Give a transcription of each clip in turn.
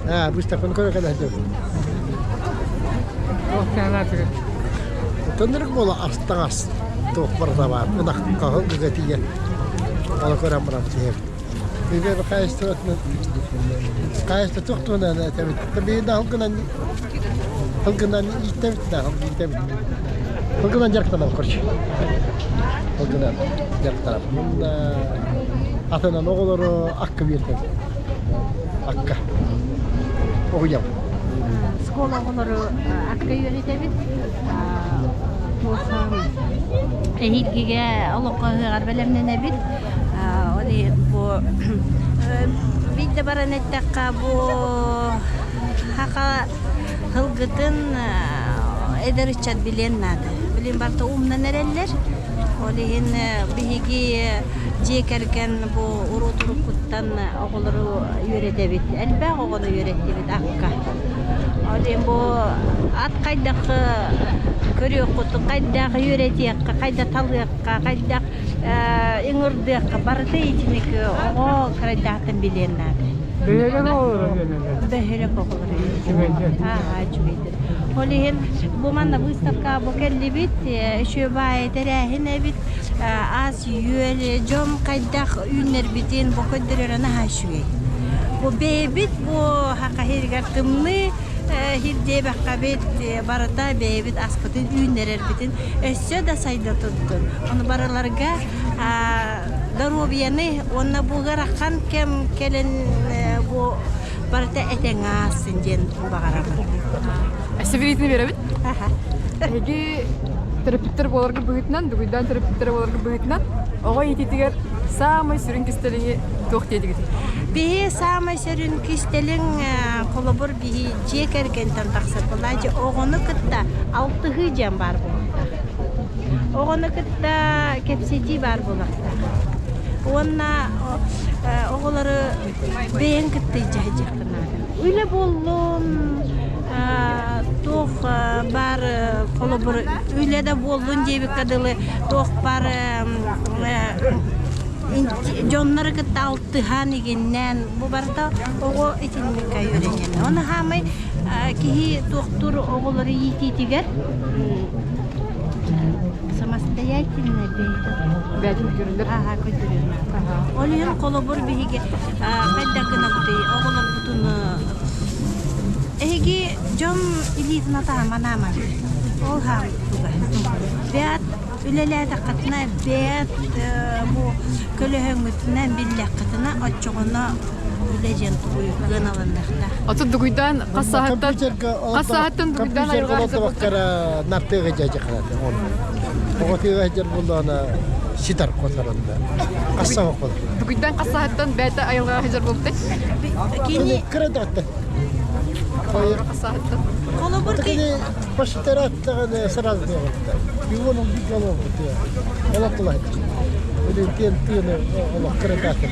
بستكون كل كده هجوم تندرك مولا أستغاث توفر طبعا ونحققه بجتية على كرة مرافقين بيجي بقايس توتنا قايس توتنا أنا تبي هم كنا يتبتنا هم كنا جركنا القرش هم كنا جركنا من أثناء نقدر أكبر أكا ويوم Скола олары акка үйретебит. Тосан эхилгеге олоққа гарбелемнен эбит. Оди бу бидде баранеттакка бу хака хылгытын эдеричат билен нады. Билен барта умнан эреллер. Олин биги жекерген бу урутурукуттан оголору үйретебит. Элбе оголору үйретебит акка. Олин бу ат кайдак көрөккуту кайдак үйретиякка, кайда талыякка, кайдак эңирдиякка барды ичиник ого кайдактын билен нады. Бехеле оголору. Жубейдер. Олин бу манда выставка бу келлибит, еще бай терехине бит. Аз юэл жом кайдак үйнер битин бу көддөрөрөнө хашуй. Бу бебит бу хакахиргар тымны хирде бакабет барата бебит аспатын үйнерер битин өссө да сайда туттун. Оны бараларга дарубияны онна бугаракан кем келен бу барата этеңасын ден багарабы. Сибиритни беребит? Эги терапевттер боларга быгытнан, дугуйдан терапевттер боларга быгытнан, ого ититигер самый сүрүн кистелиги токтедигит. Би самый сүрүн кистелин колобур би жекерген тантаксыр булажы огону кытта 6 жан бар бу. Огону кытта кепсети бар булакта. Онна оголору бен кытты жажыктына. Үйле болдум тох бар колобур үйледе болдун жебик кадылы тох бар жоннары кытта алтыхан игеннен бу барда ого итинникка үйренген. Оны хамай кихи тохтур оголору ититигер самостоятельно Бәдин көрүлөр. көтөрүнөр. Олин колобур биге кайдагына бутый оголор бутуну эги жом илитна таманама. Ол хам туга. Бәт үлеләдә катна бәт бу көлөһөңүтнән билләк катына ачыгына үләҗен туй гыналаннакта. Аты дугуйдан касааттан дугуйдан айырга баккара наптыга жажыкырат. Ого тегәҗер булдана ситар котарында. Кassa окул. дугуйдан касааттан бәтә айырга хәзер булды. Кини кредатта. Касааттан. колобур ки Паштараттагы сразу делать. Бивоном бигало вот. Олатлайт. Или тен олак кредатта.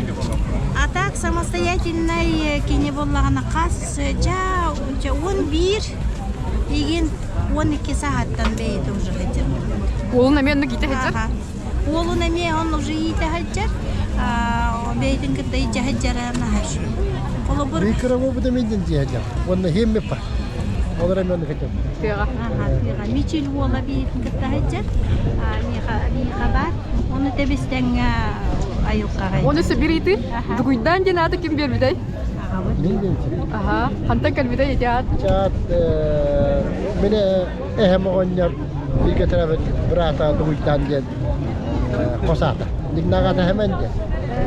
А так самостоятельный кини боллагана кас жа 11 деген 12 сааттан бейт уже хәзер. Ол наменно ките хәзер. Олу неме он уже ите хәзер. Бейтин китте ите хәзерна хәши. Колобур Бикраво буде меден диһәҗә. Онны һемме па. Олар мен хәтем. Тега. Мичил вола бейтин китте хәзер. Ни хабар. Оны тебестен айылкага. Оны сибирити дугуйдан денаты ким бербидай? Меден. Ага, ханта калбидай ятат. Чат менә эһмогоннар биге тарафы брата дуйдан ден. Косата. Дигнагата hemen de.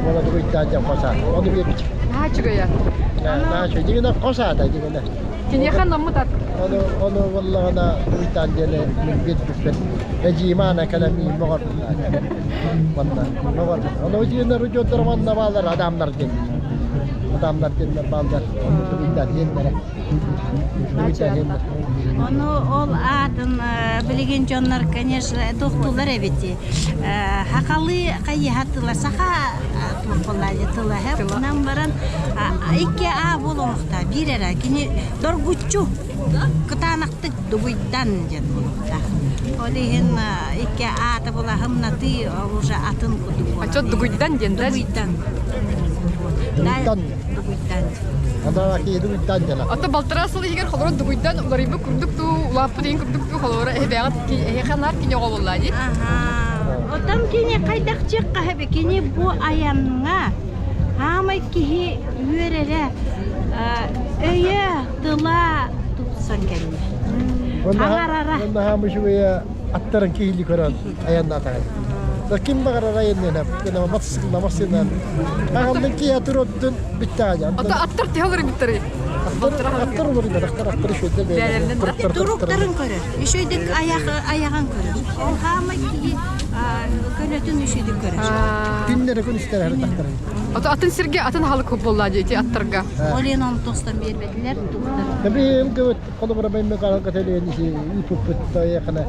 Ona duйдан ден косата. Оны бербич. Хачыгая. Наачы дигенә косата дигенә. Кинехан намутат. Оны والله أنا ويتان ديال من بيت بس نجيمانا كلامي مغر والله مغر أنا وجينا رجوع درمان نبالر هدام نرجين نبالر ويتان ديال Onu ol adın bilgin jonlar конечно doktorlar eviti. Hakalı kayyatılar saha doktorlar yatılar hep nambaran iki a bulunmakta bir ara kini dorguçu kıtanaktık dubuydan jatmakta. Olihin iki a da bula hamnati oluşa atın kudu. Açot duguydan dender. Dubuydan. Dubuydan. Ada ki du tanja la. Ата балтара сыл егер холор дугуйдан уларыбы курдук ту улаппы деген курдук ту холора бягат ханар кине голлады. Отам кини кайдак чыкка хебе кини бу аянга хамай кихи үйрере өйе тыла тутсан келме. Onda hamuş ve atların kihili koran ayanda tağı. Lakin bagara rayında kena matsız namasından. Ağamdan ki yatırıldın bitti aja. Ата аттар тиялары биттери. Attır olur da attır şu de. Duruktарын көрөр. Үшөйдүк аяган көрөр. Ол хамай кихи көлөтүн үшөйдүк көрөр. Günleri gün ister her taktırın. Ата атын сирге атын халы көп боллады эти аттарга. Олен он тостан бербедилер туктар. Tabii ilgili konu bana benim kalan katılıyor nişi ipuputta yakına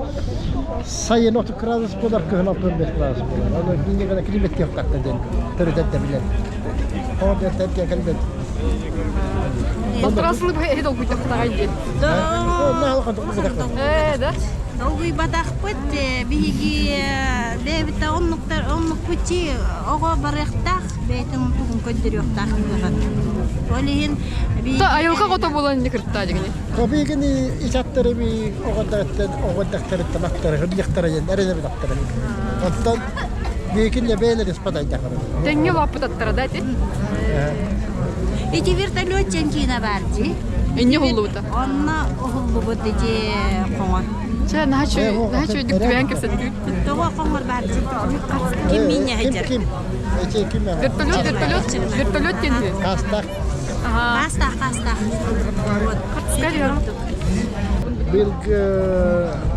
sayın otu krazı kadar kıhın altın bir krazı. Ama yine kadar klimat yok katladın. Törüdet de bilen. O da terk kalbet. Балтара сыл хеде окуйта тагайды. Ne halka dokuzda. Да. Огуй батахпыт биги дебита оннук пути ого барыктак бейтин тугун көддөрүктак. Олин би Та айылга кото болон никирта дегени. Tabii ki içatları bir o kadar tamakları hırlıkları yerine bir daktarı. Ondan büyükünle beğeniriz patayda. Теңге лаппы таттара да ти. эти вертолеттен кийина барды. Энне боллута. Онна огуллу деди коңор. Ча начу дүкбән кирсетти. Тога коңор барды. Ким мине хәҗәр. Kim? Kim ya? Вертолет тенди. Kastak. Ага. Каста. Вот. Скажи.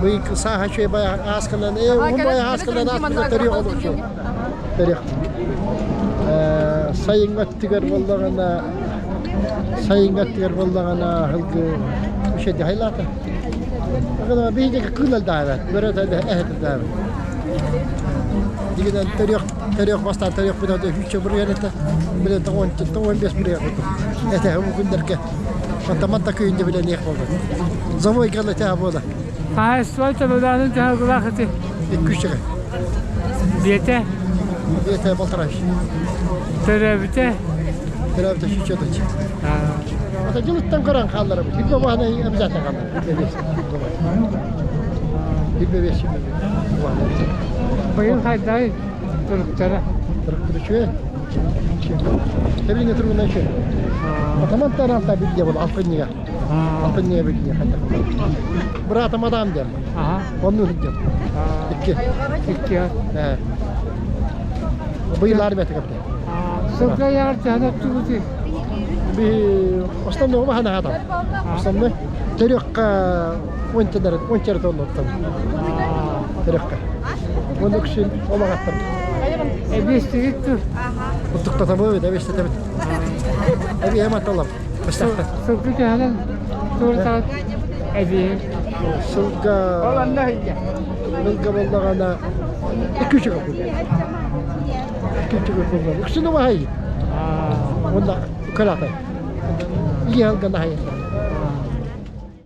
Büyük saha şey bayağı askılan. Bu bayağı askılan aslında tarih olur şu. Tarih. Sayın Gattigar vallagana halkı bir şey değil hatta. Fakat bir de kılal davet. Böyle de davet. Digiden tarih bastan tarih bir de hiç buraya ne böyle tavan beş buraya. Ete bu günlerke. Manta köyünde bile ne yapıldı. Zaman geldi ta bu da. Festival tabudanın tahakkulakıtı. Küçük. Diyete, Diyete baltıraş. terabite. Terabite şu çadır. Ata yıllıktan karan kalları bu. Bilmem vahane emzaten kalları. Bilmem beş. Bayıl hayday turuklara. Tırıktırı şöyle. Tebrik ederim bundan şöyle. Ataman tarafta bilgi bul Alpanya'ya. Alpanya'ya bilgi hatta. Burası madam der. Aha. Onun hüccet. İki. ya. He. Bu yıllar bete kaptı. Sokra yar canat tuğuti. Bir aslında o bahane adam. Aslında teriyakka onçalar onları teriyakka. Onun için olmak attım. Ebesti gittu. Kutukta tabii de işte tabii. Abi hemen atalım. Baştakta. Sokra canat tuğuti. Ebi. Sılga. Allah hiyya. Sılga vallagana iki çıkıp. İki çıkıp. Üstüne var. Valla kalata. İyi halka daha iyi.